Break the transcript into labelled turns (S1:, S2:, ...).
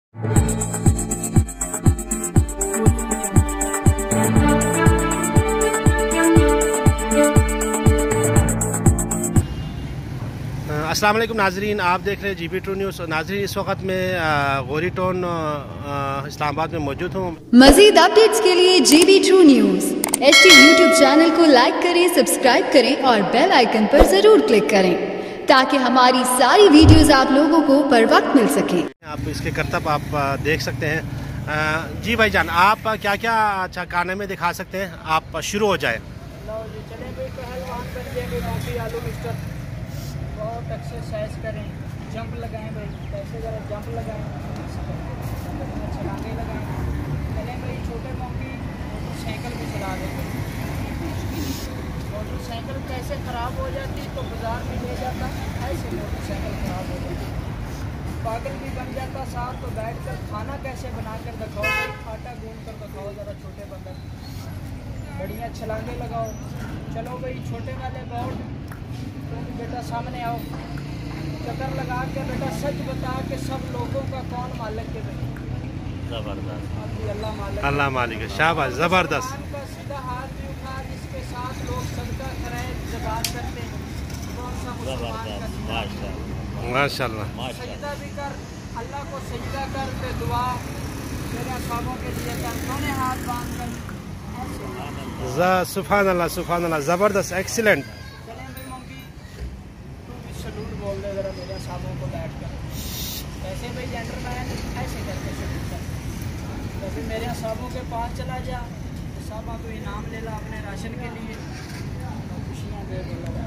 S1: अस्सलाम वालेकुम नाजरीन, आप देख रहे हैं GB True न्यूज़। नाजरीन, इस वक्त मैं गौरी टाउन इस्लामाबाद में मौजूद हूँ।
S2: मजीद अपडेट्स के लिए GB True news HT YouTube channel को लाइक करें, सब्सक्राइब करें और बेल आइकन पर जरूर क्लिक करें ताकि हमारी सारी वीडियोस आप लोगों को बर वक्त मिल सके।
S1: आप इसके करतब आप देख सकते हैं। जी भाईजान, आप क्या क्या अच्छा खाने में दिखा सकते हैं? आप शुरू हो जाए।
S3: बहुत एक्सरसाइज करें, जंप लगाएं भाई, ऐसे ज़रा जंप लगाएं, छलांगे लगाएं। चलें भाई, छोटे मोटी मोटरसाइकिल भी चला देंगे। मोटरसाइकिल कैसे ख़राब हो जाती तो बाज़ार में ले जाता, ऐसे मोटरसाइकिल ख़राब हो जाती। पागल भी बन जाता साथ, तो बैठ कर खाना कैसे बना कर दिखाओ भाई, आटा गूंद कर दिखाओ ज़रा छोटे बंदर, बढ़िया छलांगे लगाओ। चलो भाई, छोटे वाले बोर्ड तो बेटा सामने आओ, चक्कर लगा के बेटा सच बता के सब लोगों का कौन मालिक है भाई? जबरदस्त, अल्लाह मालिक,
S1: अल्लाह मालिक है। शाबाश, जबरदस्त।
S3: का सीधा हाथ भी उठा जिसके साथ लोग सदका करें, ज़कात करते हैं, कौन सा मुसलमान का सीधा?
S1: माशाल्लाह।
S3: सजदा भी कर, अल्लाह को सजदा कर, पे दुआ मेरे साहबों के लिए कर, दोनों हाथ बांध कर।
S1: सुभान अल्लाह, सुभान अल्लाह, ज़बरदस्त, एक्सीलेंट।
S3: सलूट बोल दे ज़रा मेरे साहबों को बैठ कर, ऐसे भाई जेंटलमैन ऐसे करके सलूट कर। जैसे मेरे साहबों के पास चला जा तो साहबा तो इनाम ले ला अपने राशन के लिए, खुशियाँ दे बोला।